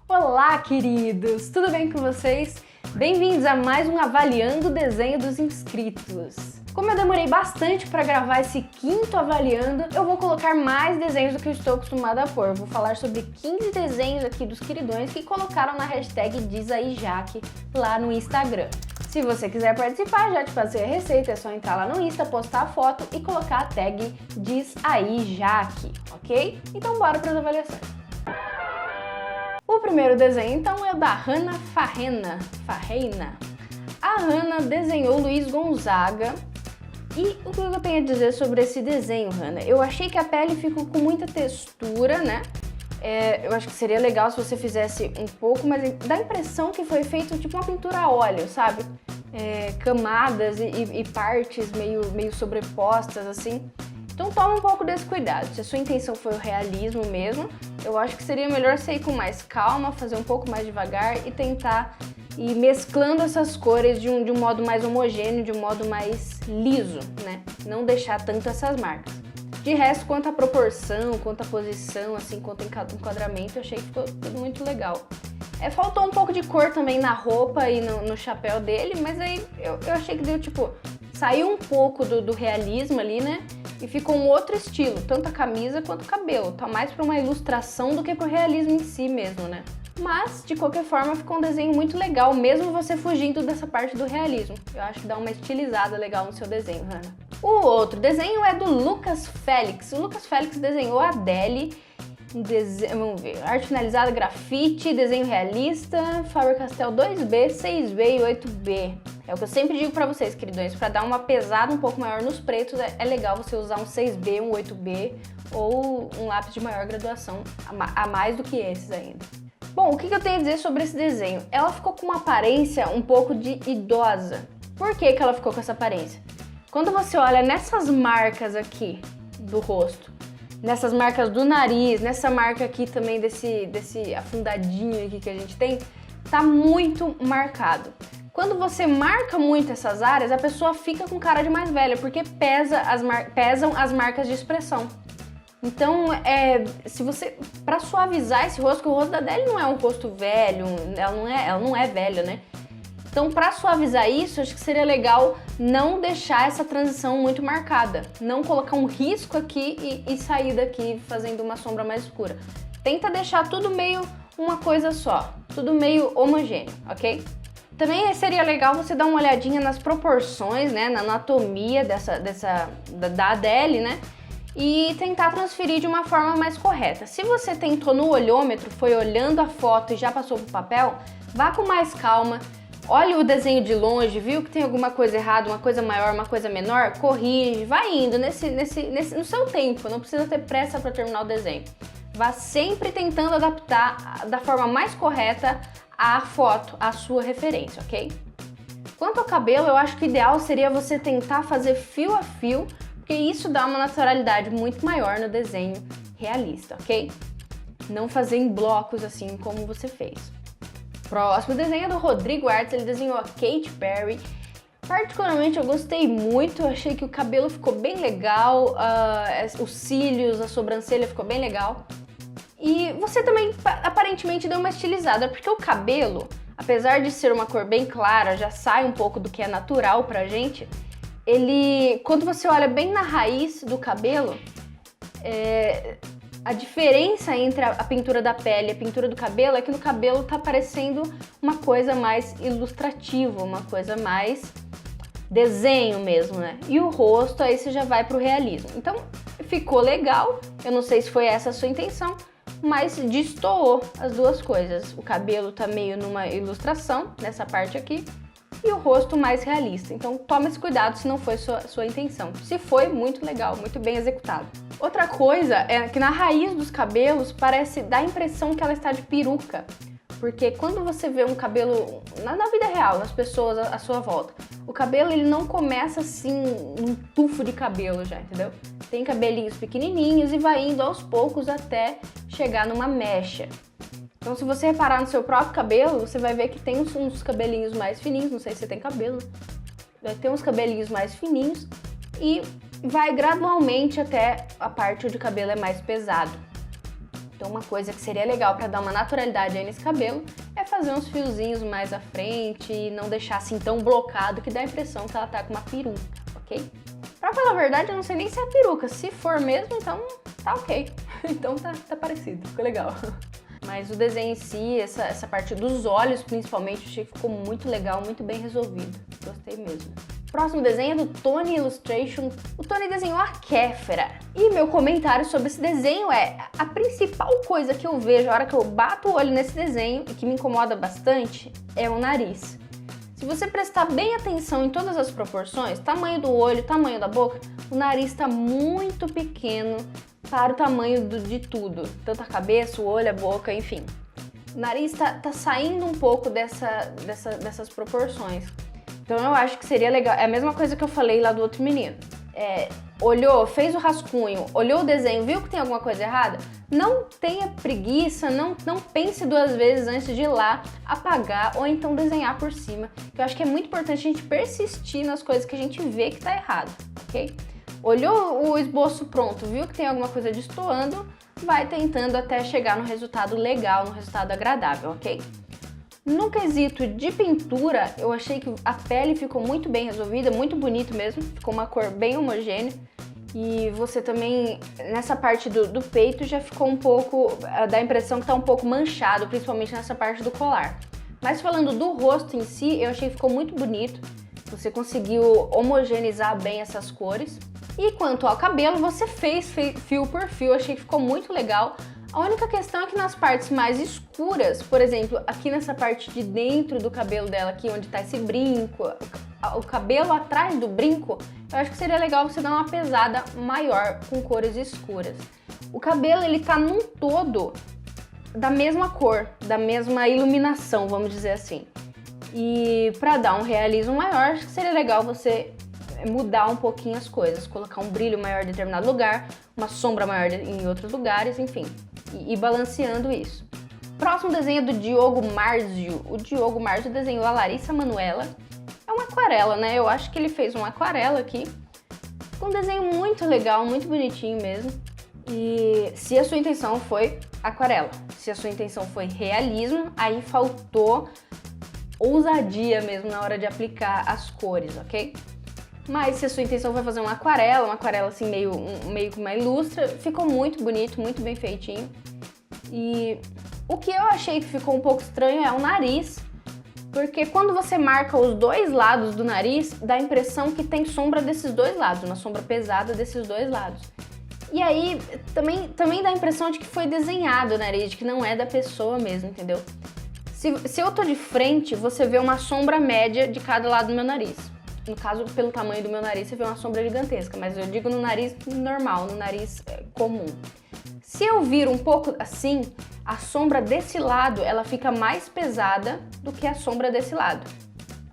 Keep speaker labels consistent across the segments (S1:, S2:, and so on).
S1: Olá, queridos! Tudo bem com vocês? Bem-vindos a mais um Avaliando o Desenho dos Inscritos. Como eu demorei bastante para gravar esse quinto Avaliando, eu vou colocar mais desenhos do que eu estou acostumada a pôr. Eu vou falar sobre 15 desenhos aqui dos queridões que colocaram na hashtag DizAíJaque lá no Instagram. Se você quiser participar, já te passei a receita, é só entrar lá no Insta, postar a foto e colocar a tag DizAíJaque, ok? Então bora para as avaliações. O primeiro desenho, então, é o da Hannah Farrena. A Hannah desenhou Luiz Gonzaga. E o que eu tenho a dizer sobre esse desenho, Hannah? Eu achei que a pele ficou com muita textura, né? Eu acho que seria legal se você fizesse um pouco, mas dá a impressão que foi feito tipo uma pintura a óleo, sabe? Camadas e partes meio sobrepostas, assim. Então toma um pouco desse cuidado. Se a sua intenção foi o realismo mesmo, eu acho que seria melhor você ir com mais calma, fazer um pouco mais devagar e tentar ir mesclando essas cores de um modo mais homogêneo, de um modo mais liso, né? Não deixar tanto essas marcas. De resto, quanto à proporção, quanto à posição, assim, quanto ao enquadramento, eu achei que ficou tudo muito legal. Faltou um pouco de cor também na roupa e no chapéu dele, mas aí eu achei que deu, tipo, saiu um pouco do realismo ali, né? E ficou um outro estilo, tanto a camisa quanto o cabelo. Tá mais para uma ilustração do que pro realismo em si mesmo, né? Mas, de qualquer forma, ficou um desenho muito legal, mesmo você fugindo dessa parte do realismo. Eu acho que dá uma estilizada legal no seu desenho, Hannah. O outro desenho é do Lucas Félix. O Lucas Félix desenhou a Adele, vamos ver, arte finalizada, grafite, desenho realista, Faber-Castell 2B, 6B e 8B. É o que eu sempre digo pra vocês, queridões, pra dar uma pesada um pouco maior nos pretos, é legal você usar um 6B, um 8B ou um lápis de maior graduação, a mais do que esses ainda. Bom, o que eu tenho a dizer sobre esse desenho? Ela ficou com uma aparência um pouco de idosa. Por que ela ficou com essa aparência? Quando você olha nessas marcas aqui do rosto, nessas marcas do nariz, nessa marca aqui também desse afundadinho aqui que a gente tem, tá muito marcado. Quando você marca muito essas áreas, a pessoa fica com cara de mais velha, porque pesam as marcas de expressão. Então, se você, pra suavizar esse rosto, que o rosto da Adele não é um rosto velho, ela não é velha, né? Então, pra suavizar isso, acho que seria legal não deixar essa transição muito marcada. Não colocar um risco aqui e sair daqui fazendo uma sombra mais escura. Tenta deixar tudo meio uma coisa só, tudo meio homogêneo, ok? Também seria legal você dar uma olhadinha nas proporções, né, na anatomia da Adele, né, e tentar transferir de uma forma mais correta. Se você tentou no olhômetro, foi olhando a foto e já passou pro papel, vá com mais calma, olhe o desenho de longe, viu que tem alguma coisa errada, uma coisa maior, uma coisa menor, corrige, vai indo no seu tempo, não precisa ter pressa para terminar o desenho. Vá sempre tentando adaptar da forma mais correta a foto, a sua referência, ok? Quanto ao cabelo, eu acho que o ideal seria você tentar fazer fio a fio, porque isso dá uma naturalidade muito maior no desenho realista, ok? Não fazer em blocos assim como você fez. Próximo desenho é do Rodrigo Artes, ele desenhou a Katy Perry. Particularmente eu gostei muito, eu achei que o cabelo ficou bem legal, os cílios, a sobrancelha ficou bem legal. E você também aparentemente deu uma estilizada, porque o cabelo, apesar de ser uma cor bem clara, já sai um pouco do que é natural pra gente, quando você olha bem na raiz do cabelo, a diferença entre a pintura da pele e a pintura do cabelo é que no cabelo tá parecendo uma coisa mais ilustrativa, uma coisa mais desenho mesmo, né? E o rosto, aí você já vai pro realismo. Então, ficou legal, eu não sei se foi essa a sua intenção, mas destoou as duas coisas. O cabelo tá meio numa ilustração, nessa parte aqui, e o rosto mais realista. Então tome esse cuidado se não foi sua intenção. Se foi, muito legal, muito bem executado. Outra coisa é que na raiz dos cabelos dá a impressão que ela está de peruca. Porque quando você vê um cabelo na vida real, nas pessoas à sua volta, o cabelo ele não começa assim, um tufo de cabelo já, entendeu? Tem cabelinhos pequenininhos e vai indo aos poucos até chegar numa mecha. Então se você reparar no seu próprio cabelo, você vai ver que tem uns cabelinhos mais fininhos, não sei se você tem cabelo, vai ter uns cabelinhos mais fininhos e vai gradualmente até a parte onde o cabelo é mais pesado. Então uma coisa que seria legal para dar uma naturalidade aí nesse cabelo é fazer uns fiozinhos mais à frente e não deixar assim tão blocado que dá a impressão que ela tá com uma peruca, ok? Pra falar a verdade, eu não sei nem se é peruca. Se for mesmo, então tá ok. Então tá parecido, ficou legal. Mas o desenho em si, essa parte dos olhos principalmente, eu achei que ficou muito legal, muito bem resolvido. Gostei mesmo. Próximo desenho é do Tony Illustration. O Tony desenhou a Kéfera. E meu comentário sobre esse desenho é: a principal coisa que eu vejo a hora que eu bato o olho nesse desenho e que me incomoda bastante é o nariz. Se você prestar bem atenção em todas as proporções, tamanho do olho, tamanho da boca, o nariz está muito pequeno para o tamanho de tudo. Tanto a cabeça, o olho, a boca, enfim. O nariz tá saindo um pouco dessas proporções. Então eu acho que seria legal. É a mesma coisa que eu falei lá do outro menino. Olhou, fez o rascunho, olhou o desenho, viu que tem alguma coisa errada? Não tenha preguiça, não pense duas vezes antes de ir lá apagar ou então desenhar por cima. Eu acho que é muito importante a gente persistir nas coisas que a gente vê que tá errado, ok? Olhou o esboço pronto, viu que tem alguma coisa destoando, vai tentando até chegar no resultado legal, no resultado agradável, ok? No quesito de pintura, eu achei que a pele ficou muito bem resolvida, muito bonito mesmo, ficou uma cor bem homogênea. E você também, nessa parte do peito, já ficou um pouco, dá a impressão que tá um pouco manchado, principalmente nessa parte do colar. Mas falando do rosto em si, eu achei que ficou muito bonito, você conseguiu homogeneizar bem essas cores. E quanto ao cabelo, você fez fio por fio, achei que ficou muito legal. A única questão é que nas partes mais escuras, por exemplo, aqui nessa parte de dentro do cabelo dela, aqui onde tá esse brinco, o cabelo atrás do brinco, eu acho que seria legal você dar uma pesada maior com cores escuras. O cabelo, ele tá num todo da mesma cor, da mesma iluminação, vamos dizer assim. E pra dar um realismo maior, acho que seria legal você mudar um pouquinho as coisas, colocar um brilho maior em determinado lugar, uma sombra maior em outros lugares, enfim, e balanceando isso. Próximo desenho é do Diogo Marzio. O Diogo Marzio desenhou a Larissa Manoela. É uma aquarela, né? Eu acho que ele fez uma aquarela aqui. Um desenho muito legal, muito bonitinho mesmo. E se a sua intenção foi aquarela, se a sua intenção foi realismo, aí faltou ousadia mesmo na hora de aplicar as cores, ok? Mas se a sua intenção foi fazer uma aquarela assim meio com uma ilustra, ficou muito bonito, muito bem feitinho. E o que eu achei que ficou um pouco estranho é o nariz, porque quando você marca os dois lados do nariz, dá a impressão que tem sombra desses dois lados, uma sombra pesada desses dois lados. E aí também dá a impressão de que foi desenhado o nariz, de que não é da pessoa mesmo, entendeu? Se eu tô de frente, você vê uma sombra média de cada lado do meu nariz. No caso, pelo tamanho do meu nariz, você vê uma sombra gigantesca, mas eu digo no nariz normal, no nariz comum. Se eu vir um pouco assim, a sombra desse lado, ela fica mais pesada do que a sombra desse lado,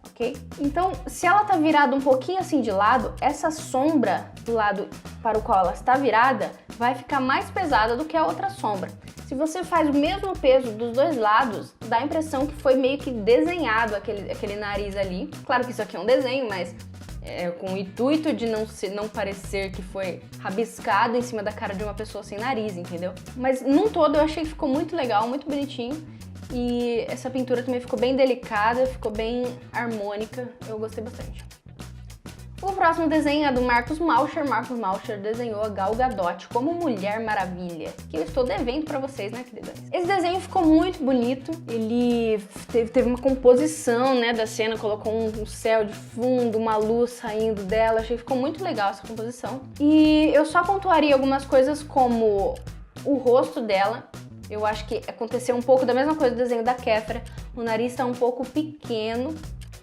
S1: ok? Então, se ela tá virada um pouquinho assim de lado, essa sombra do lado para o qual ela está virada vai ficar mais pesada do que a outra sombra. Se você faz o mesmo peso dos dois lados, dá a impressão que foi meio que desenhado aquele nariz ali. Claro que isso aqui é um desenho, mas com o intuito de não parecer que foi rabiscado em cima da cara de uma pessoa sem nariz, entendeu? Mas num todo eu achei que ficou muito legal, muito bonitinho. E essa pintura também ficou bem delicada, ficou bem harmônica, eu gostei bastante. O próximo desenho é do Marcos Mauscher. Marcos Mauscher desenhou a Gal Gadot como Mulher Maravilha, que eu estou devendo pra vocês, né, queridas? Esse desenho ficou muito bonito, ele teve uma composição, né, da cena, colocou um céu de fundo, uma luz saindo dela, achei que ficou muito legal essa composição. E eu só pontuaria algumas coisas como o rosto dela. Eu acho que aconteceu um pouco da mesma coisa do desenho da Kéfera, o nariz está um pouco pequeno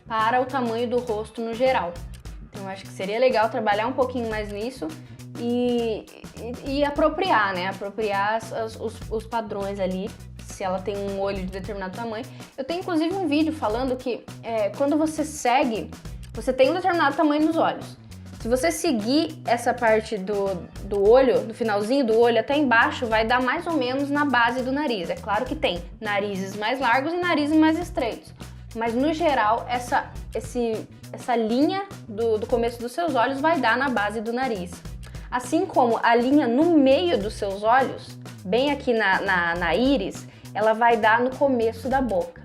S1: para o tamanho do rosto no geral. Então, eu acho que seria legal trabalhar um pouquinho mais nisso e apropriar, né? Apropriar os padrões ali, se ela tem um olho de determinado tamanho. Eu tenho, inclusive, um vídeo falando que quando você segue, você tem um determinado tamanho nos olhos. Se você seguir essa parte do olho, do finalzinho do olho até embaixo, vai dar mais ou menos na base do nariz. É claro que tem narizes mais largos e narizes mais estreitos. Mas, no geral, essa linha do começo dos seus olhos vai dar na base do nariz. Assim como a linha no meio dos seus olhos, bem aqui na íris, ela vai dar no começo da boca.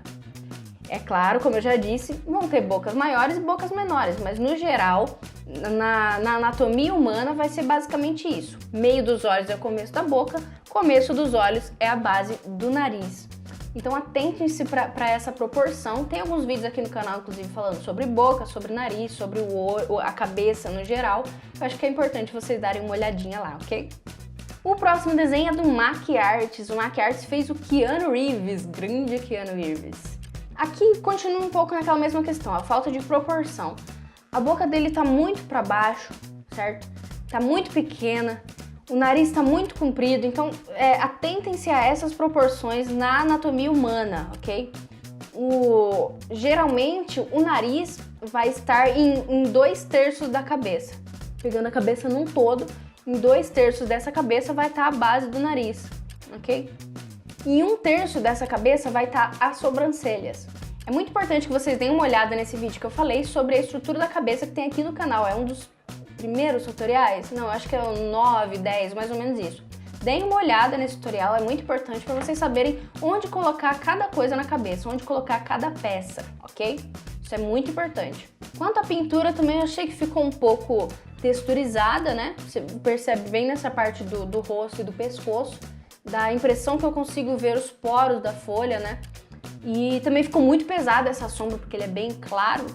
S1: É claro, como eu já disse, vão ter bocas maiores e bocas menores, mas no geral, na anatomia humana vai ser basicamente isso. Meio dos olhos é o começo da boca, começo dos olhos é a base do nariz. Então atentem-se para essa proporção. Tem alguns vídeos aqui no canal, inclusive, falando sobre boca, sobre nariz, sobre o olho, a cabeça no geral. Eu acho que é importante vocês darem uma olhadinha lá, ok? O próximo desenho é do MaquiArts. O MaquiArts fez o Keanu Reeves, grande Keanu Reeves. Aqui continua um pouco naquela mesma questão, a falta de proporção. A boca dele tá muito para baixo, certo? Tá muito pequena, o nariz tá muito comprido, então atentem-se a essas proporções na anatomia humana, ok? Geralmente o nariz vai estar em 2/3 da cabeça. Pegando a cabeça num todo, em 2/3 dessa cabeça vai estar a base do nariz, ok? E 1/3 dessa cabeça vai estar as sobrancelhas. É muito importante que vocês deem uma olhada nesse vídeo que eu falei sobre a estrutura da cabeça que tem aqui no canal. É um dos primeiros tutoriais? Não, acho que é o 9, 10, mais ou menos isso. Deem uma olhada nesse tutorial, é muito importante para vocês saberem onde colocar cada coisa na cabeça, onde colocar cada peça, ok? Isso é muito importante. Quanto à pintura, também eu achei que ficou um pouco texturizada, né? Você percebe bem nessa parte do rosto e do pescoço. Dá a impressão que eu consigo ver os poros da folha, né? E também ficou muito pesada essa sombra, porque ele é bem claro.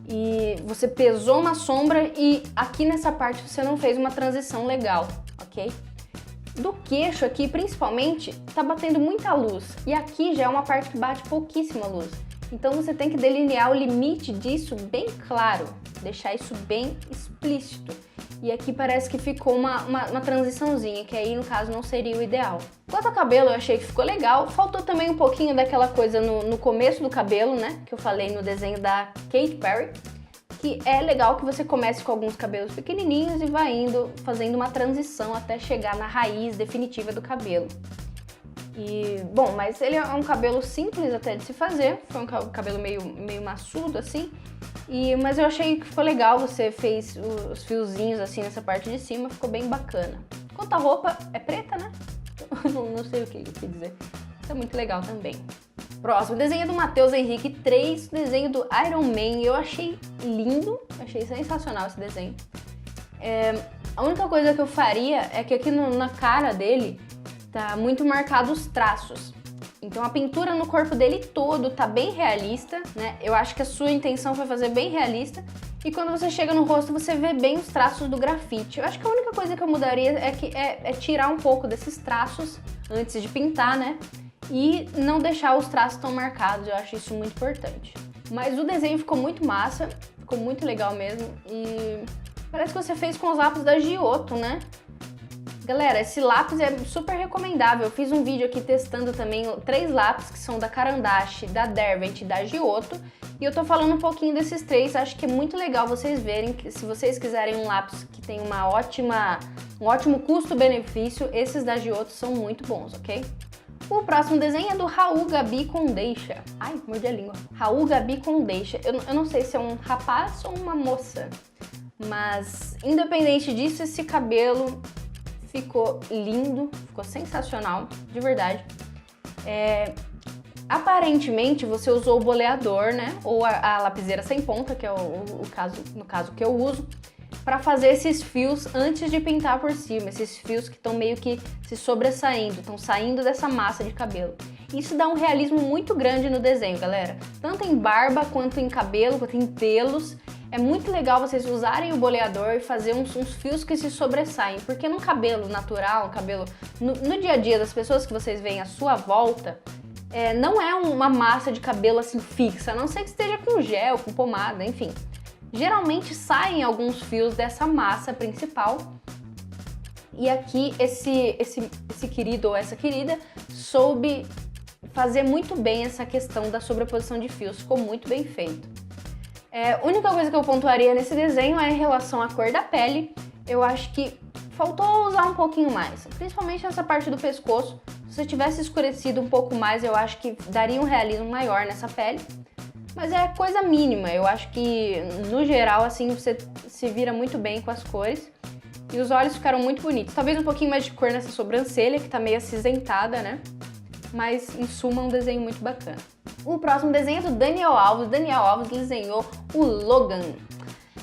S1: E você pesou uma sombra e aqui nessa parte você não fez uma transição legal, ok? Do queixo aqui, principalmente, tá batendo muita luz. E aqui já é uma parte que bate pouquíssima luz. Então você tem que delinear o limite disso bem claro, deixar isso bem explícito. E aqui parece que ficou uma transiçãozinha, que aí no caso não seria o ideal. Quanto ao cabelo, eu achei que ficou legal. Faltou também um pouquinho daquela coisa no começo do cabelo, né? Que eu falei no desenho da Katy Perry. Que é legal que você comece com alguns cabelos pequenininhos e vá indo, fazendo uma transição até chegar na raiz definitiva do cabelo. E, bom, mas ele é um cabelo simples até de se fazer. Foi um cabelo meio maçudo, assim. Mas eu achei que ficou legal, você fez os fiozinhos assim nessa parte de cima, ficou bem bacana. Quanto à roupa, é preta, né? Não sei o que dizer. Isso é muito legal também. Próximo desenho é do Matheus Henrique 3, desenho do Iron Man. Eu achei lindo, achei sensacional esse desenho. A única coisa que eu faria é que aqui na cara dele tá muito marcado os traços. Então a pintura no corpo dele todo tá bem realista, né? Eu acho que a sua intenção foi fazer bem realista. E quando você chega no rosto, você vê bem os traços do grafite. Eu acho que a única coisa que eu mudaria é tirar um pouco desses traços antes de pintar, né? E não deixar os traços tão marcados, eu acho isso muito importante. Mas o desenho ficou muito massa, ficou muito legal mesmo. E parece que você fez com os lápis da Giotto, né? Galera, esse lápis é super recomendável. Eu fiz um vídeo aqui testando também 3 lápis que são da Caran d'Ache, da Derwent e da Giotto. E eu tô falando um pouquinho desses 3, acho que é muito legal vocês verem que se vocês quiserem um lápis que tem um ótimo custo-benefício, esses da Giotto são muito bons, ok? O próximo desenho é do Raul Gabi Condeixa. Ai, mordi a língua. Raul Gabi Condeixa. Eu não sei se é um rapaz ou uma moça, mas independente disso, esse cabelo ficou lindo, ficou sensacional, de verdade. Aparentemente você usou o boleador, né? Ou a lapiseira sem ponta, que é no caso que eu uso, para fazer esses fios antes de pintar por cima. Esses fios que estão meio que se sobressaindo, estão saindo dessa massa de cabelo. Isso dá um realismo muito grande no desenho, galera. Tanto em barba, quanto em cabelo, quanto em pelos. É muito legal vocês usarem o boleador e fazer uns fios que se sobressaem, porque no cabelo natural, no dia a dia das pessoas que vocês veem à sua volta, não é uma massa de cabelo assim fixa, a não ser que esteja com gel, com pomada, enfim. Geralmente saem alguns fios dessa massa principal e aqui esse querido ou essa querida soube fazer muito bem essa questão da sobreposição de fios, ficou muito bem feito. A única coisa que eu pontuaria nesse desenho é em relação à cor da pele. Eu acho que faltou usar um pouquinho mais, principalmente nessa parte do pescoço. Se você tivesse escurecido um pouco mais, eu acho que daria um realismo maior nessa pele. Mas é coisa mínima, eu acho que no geral assim você se vira muito bem com as cores. E os olhos ficaram muito bonitos. Talvez um pouquinho mais de cor nessa sobrancelha, que tá meio acinzentada, né? Mas, em suma, um desenho muito bacana. O próximo desenho é do Daniel Alves. Daniel Alves desenhou o Logan.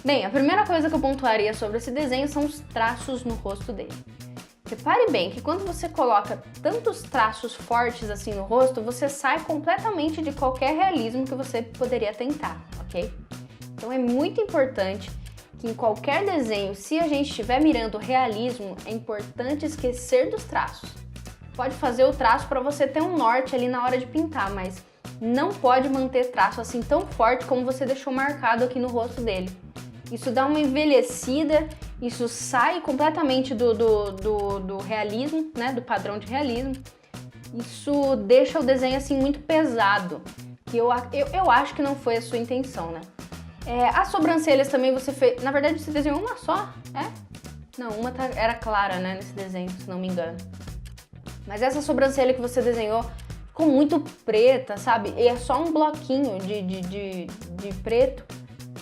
S1: Bem, a primeira coisa que eu pontuaria sobre esse desenho são os traços no rosto dele. Repare bem que quando você coloca tantos traços fortes assim no rosto, você sai completamente de qualquer realismo que você poderia tentar, ok? Então é muito importante que em qualquer desenho, se a gente estiver mirando realismo, é importante esquecer dos traços. Pode fazer o traço para você ter um norte ali na hora de pintar, mas não pode manter traço assim tão forte como você deixou marcado aqui no rosto dele. Isso dá uma envelhecida, isso sai completamente do realismo, né, do padrão de realismo. Isso deixa o desenho assim muito pesado, que eu acho que não foi a sua intenção, né? As sobrancelhas também você fez, na verdade você desenhou uma só, é? Não, uma era clara, né, nesse desenho, se não me engano. Mas essa sobrancelha que você desenhou ficou muito preta, sabe? E é só um bloquinho de preto.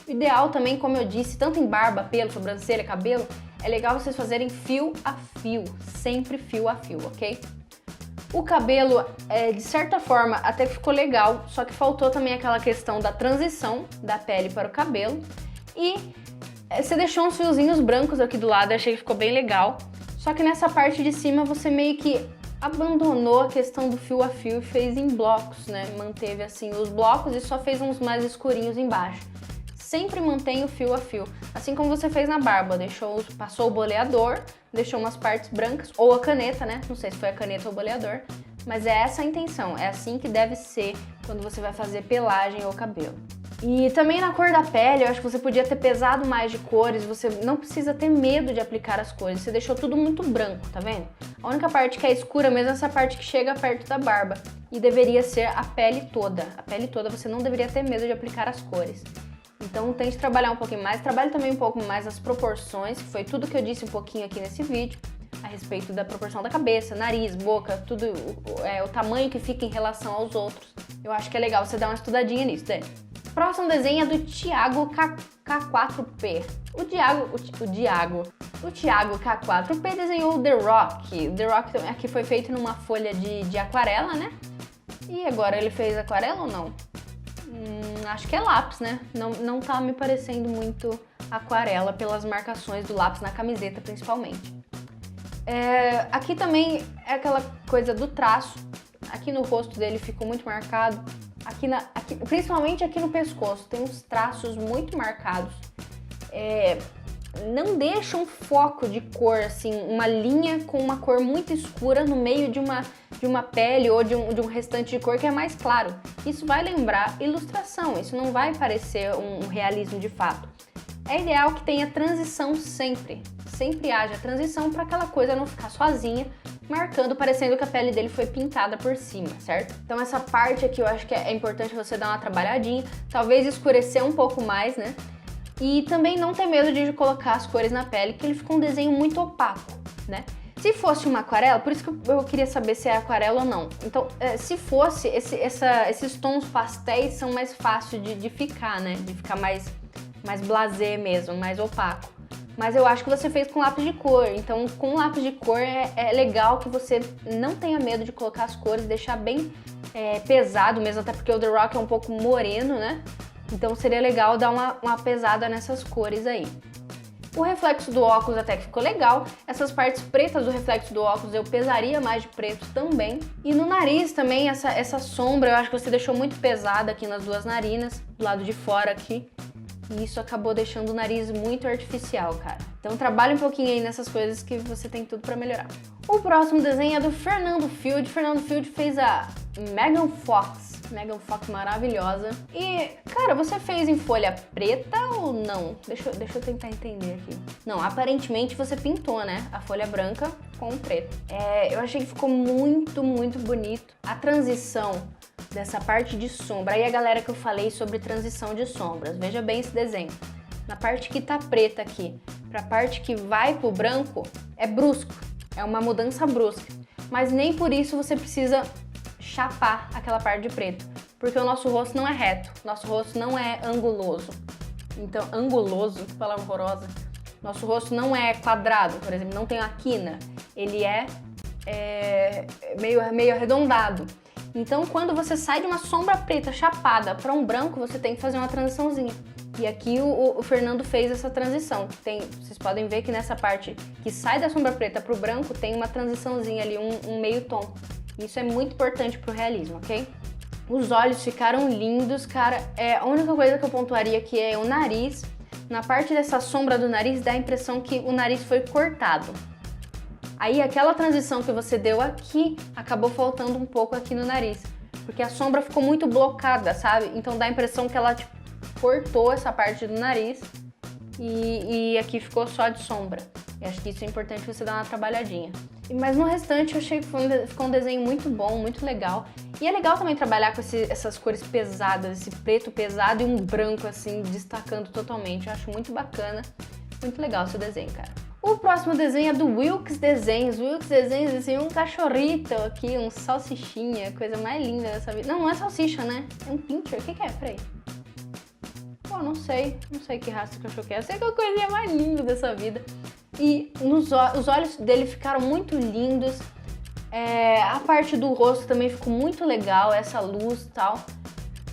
S1: O ideal também, como eu disse, tanto em barba, pelo, sobrancelha, cabelo, é legal vocês fazerem fio a fio, sempre fio a fio, ok? O cabelo, de certa forma, até ficou legal, só que faltou também aquela questão da transição da pele para o cabelo. E você deixou uns fiozinhos brancos aqui do lado, eu achei que ficou bem legal. Só que nessa parte de cima você meio que abandonou a questão do fio a fio e fez em blocos, né? Manteve assim os blocos e só fez uns mais escurinhos embaixo. Sempre mantenha o fio a fio, assim como você fez na barba, passou o boleador, deixou umas partes brancas, ou a caneta, né? Não sei se foi a caneta ou o boleador, mas é essa a intenção, é assim que deve ser quando você vai fazer pelagem ou cabelo. E também na cor da pele, eu acho que você podia ter pesado mais de cores, você não precisa ter medo de aplicar as cores, você deixou tudo muito branco, tá vendo? A única parte que é escura mesmo é essa parte que chega perto da barba, e deveria ser a pele toda você não deveria ter medo de aplicar as cores. Então tente trabalhar um pouquinho mais, trabalhe também um pouco mais as proporções, que foi tudo que eu disse um pouquinho aqui nesse vídeo, a respeito da proporção da cabeça, nariz, boca, tudo, o tamanho que fica em relação aos outros. Eu acho que é legal você dar uma estudadinha nisso, Dani. Próximo desenho é do Thiago K4P. O Thiago K4P desenhou o The Rock. O The Rock aqui foi feito numa folha de aquarela, né? E agora ele fez aquarela ou não? Acho que é lápis, né? Não tá me parecendo muito aquarela pelas marcações do lápis na camiseta, principalmente. Aqui também é aquela coisa do traço. Aqui no rosto dele ficou muito marcado. Principalmente aqui no pescoço, tem uns traços muito marcados. Não deixa um foco de cor, assim, uma linha com uma cor muito escura no meio de uma pele ou de um restante de cor que é mais claro. Isso vai lembrar ilustração, isso não vai parecer um realismo de fato. É ideal que tenha transição sempre haja transição para aquela coisa não ficar sozinha, marcando, parecendo que a pele dele foi pintada por cima, certo? Então essa parte aqui eu acho que é importante você dar uma trabalhadinha, talvez escurecer um pouco mais, né? E também não ter medo de colocar as cores na pele, que ele ficou um desenho muito opaco, né? Se fosse uma aquarela, por isso que eu queria saber se é aquarela ou não. Então, se fosse, esses tons pastéis são mais fáceis de ficar, né? De ficar mais blasé mesmo, mais opaco. Mas eu acho que você fez com lápis de cor, então com lápis de cor é legal que você não tenha medo de colocar as cores, deixar bem pesado mesmo, até porque o The Rock é um pouco moreno, né? Então seria legal dar uma pesada nessas cores aí. O reflexo do óculos até que ficou legal. Essas partes pretas do reflexo do óculos eu pesaria mais de preto também. E no nariz também, essa sombra eu acho que você deixou muito pesada aqui nas duas narinas, do lado de fora aqui. E isso acabou deixando o nariz muito artificial, cara. Então trabalhe um pouquinho aí nessas coisas que você tem tudo pra melhorar. O próximo desenho é do Fernando Field. Fernando Field fez a Megan Fox. Megan Fox maravilhosa. E, cara, você fez em folha preta ou não? Deixa eu tentar entender aqui. Não, aparentemente você pintou, né? A folha branca com o preto. Eu achei que ficou muito, muito bonito. A transição dessa parte de sombra. Aí a galera que eu falei sobre transição de sombras. Veja bem esse desenho. Na parte que tá preta aqui, pra parte que vai pro branco, é brusco. É uma mudança brusca. Mas nem por isso você precisa chapar aquela parte de preto, porque o nosso rosto não é reto, nosso rosto não é anguloso. Então, anguloso, que palavra horrorosa. Nosso rosto não é quadrado, por exemplo, não tem a quina. Ele é meio arredondado. Então, quando você sai de uma sombra preta chapada para um branco, você tem que fazer uma transiçãozinha. E aqui o Fernando fez essa transição. Vocês podem ver que nessa parte que sai da sombra preta para o branco, tem uma transiçãozinha ali, um meio tom. Isso é muito importante para o realismo, ok? Os olhos ficaram lindos, cara. A única coisa que eu pontuaria aqui é o nariz. Na parte dessa sombra do nariz, dá a impressão que o nariz foi cortado. Aí aquela transição que você deu aqui, acabou faltando um pouco aqui no nariz. Porque a sombra ficou muito blocada, sabe? Então dá a impressão que ela tipo, cortou essa parte do nariz e aqui ficou só de sombra. Eu acho que isso é importante você dar uma trabalhadinha. Mas no restante eu achei que ficou um desenho muito bom, muito legal. E é legal também trabalhar com essas cores pesadas, esse preto pesado e um branco assim, destacando totalmente. Eu acho muito bacana, muito legal esse desenho, cara. O próximo desenho é do Wilks Desenhos. O Wilks Desenhos desenhou um cachorrito aqui, um salsichinha, coisa mais linda dessa vida. Não é salsicha, né? É um pincher. O que é? Peraí. Pô, não sei que raça de cachorro que é. Eu sei que é a coisinha mais linda dessa vida. E os olhos dele ficaram muito lindos. A parte do rosto também ficou muito legal, essa luz e tal.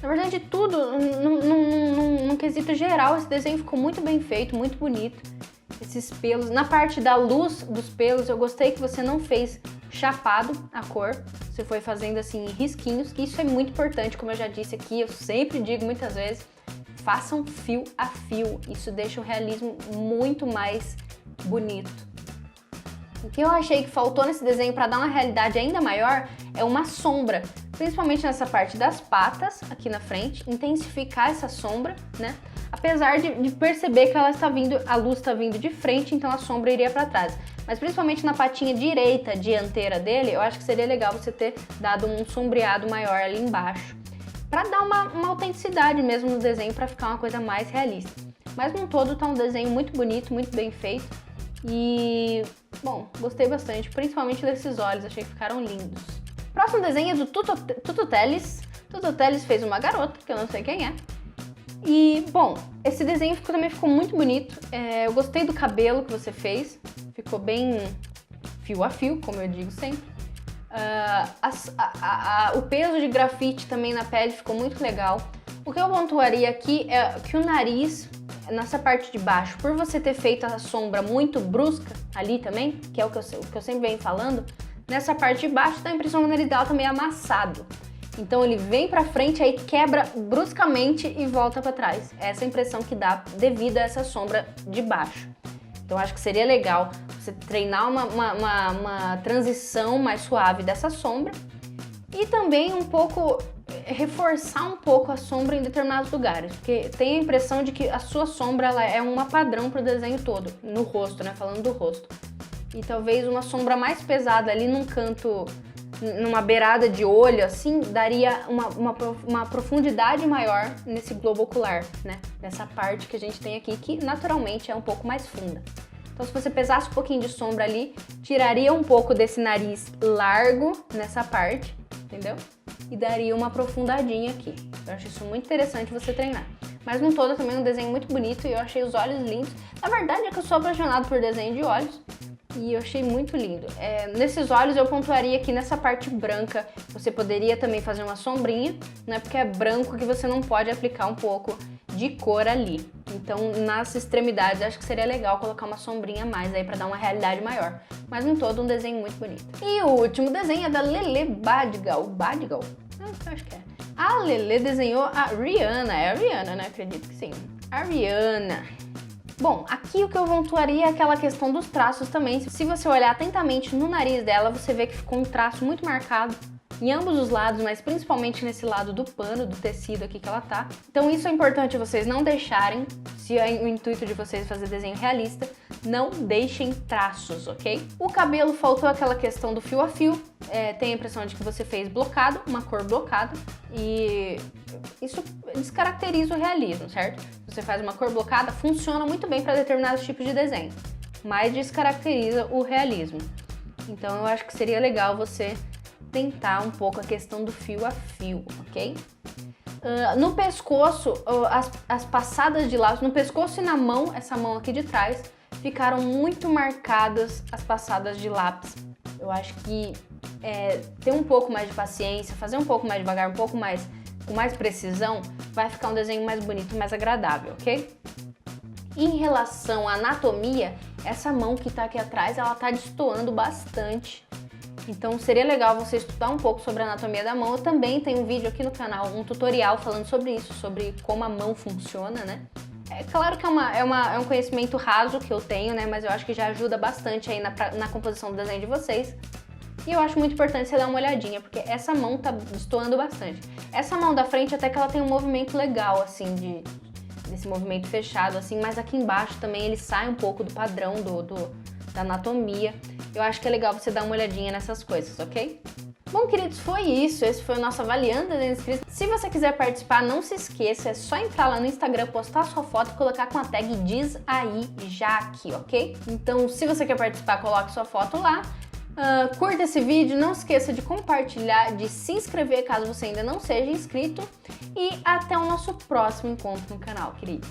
S1: Na verdade, tudo, num quesito geral, esse desenho ficou muito bem feito, muito bonito. Esses pelos, na parte da luz dos pelos, eu gostei que você não fez chapado a cor. Você foi fazendo assim risquinhos, que isso é muito importante, como eu já disse aqui, eu sempre digo muitas vezes. Façam fio a fio, isso deixa o realismo muito mais bonito. O que eu achei que faltou nesse desenho para dar uma realidade ainda maior é uma sombra, principalmente nessa parte das patas, aqui na frente, intensificar essa sombra, né? Apesar de perceber que ela está vindo, a luz está vindo de frente, então a sombra iria para trás. Mas principalmente na patinha direita, dianteira dele, eu acho que seria legal você ter dado um sombreado maior ali embaixo, para dar uma autenticidade mesmo no desenho, para ficar uma coisa mais realista. Mas no todo tá um desenho muito bonito, muito bem feito e, bom, gostei bastante, principalmente desses olhos, achei que ficaram lindos. Próximo desenho é do Tutu Teles. Tutu Teles fez uma garota, que eu não sei quem é. E, bom, esse desenho também ficou muito bonito, eu gostei do cabelo que você fez, ficou bem fio a fio, como eu digo sempre. O peso de grafite também na pele ficou muito legal. O que eu pontuaria aqui é que o nariz, nessa parte de baixo, por você ter feito a sombra muito brusca ali também, que é o que eu sempre venho falando, nessa parte de baixo dá a impressão que o nariz dela tá meio amassado. Então ele vem pra frente, aí quebra bruscamente e volta pra trás. Essa é a impressão que dá devido a essa sombra de baixo. Então acho que seria legal você treinar uma transição mais suave dessa sombra e também um pouco reforçar um pouco a sombra em determinados lugares, porque tem a impressão de que a sua sombra ela é uma padrão pro desenho todo, no rosto, né, falando do rosto. E talvez uma sombra mais pesada ali num canto, numa beirada de olho, assim, daria uma profundidade maior nesse globo ocular, né? Nessa parte que a gente tem aqui, que naturalmente é um pouco mais funda. Então, se você pesasse um pouquinho de sombra ali, tiraria um pouco desse nariz largo nessa parte, entendeu? E daria uma aprofundadinha aqui. Eu acho isso muito interessante você treinar. Mas no todo também é um desenho muito bonito e eu achei os olhos lindos. Na verdade é que eu sou apaixonado por desenho de olhos. E eu achei muito lindo. Nesses olhos eu pontuaria aqui nessa parte branca. Você poderia também fazer uma sombrinha, né? Porque é branco que você não pode aplicar um pouco de cor ali. Então nas extremidades acho que seria legal colocar uma sombrinha a mais aí pra dar uma realidade maior. Mas no todo um desenho muito bonito. E o último desenho é da Lele Badigal. Badigal? Eu acho que é. A Lele desenhou a Rihanna. É a Rihanna, né? Acredito que sim. A Rihanna. Bom, aqui o que eu pontuaria é aquela questão dos traços também. Se você olhar atentamente no nariz dela, você vê que ficou um traço muito marcado em ambos os lados, mas principalmente nesse lado do pano, do tecido aqui que ela tá. Então isso é importante vocês não deixarem, se é o intuito de vocês fazer desenho realista, não deixem traços, ok? O cabelo faltou aquela questão do fio a fio, tem a impressão de que você fez blocado, uma cor blocada, e isso descaracteriza o realismo, certo? Se você faz uma cor blocada, funciona muito bem para determinados tipos de desenho, mas descaracteriza o realismo. Então eu acho que seria legal você tentar um pouco a questão do fio a fio, ok? No pescoço, as passadas de laço, no pescoço e na mão, essa mão aqui de trás, ficaram muito marcadas as passadas de lápis. Eu acho que ter um pouco mais de paciência, fazer um pouco mais devagar, um pouco mais com mais precisão, vai ficar um desenho mais bonito, mais agradável, ok? Em relação à anatomia, essa mão que tá aqui atrás, ela tá destoando bastante. Então seria legal você estudar um pouco sobre a anatomia da mão. Eu também tenho um vídeo aqui no canal, um tutorial falando sobre isso, sobre como a mão funciona, né? É claro que é um conhecimento raso que eu tenho, né? Mas eu acho que já ajuda bastante aí na composição do desenho de vocês. E eu acho muito importante você dar uma olhadinha, porque essa mão tá destoando bastante. Essa mão da frente até que ela tem um movimento legal, assim, desse movimento fechado, assim, mas aqui embaixo também ele sai um pouco do padrão da anatomia. Eu acho que é legal você dar uma olhadinha nessas coisas, ok? Bom, queridos, foi isso. Esse foi o nosso Avaliando Desenho Inscrito. Se você quiser participar, não se esqueça, é só entrar lá no Instagram, postar sua foto e colocar com a tag Diz Aí Já Aqui, ok? Então, se você quer participar, coloque sua foto lá. Curta esse vídeo, não esqueça de compartilhar, de se inscrever caso você ainda não seja inscrito. E até o nosso próximo encontro no canal, queridos.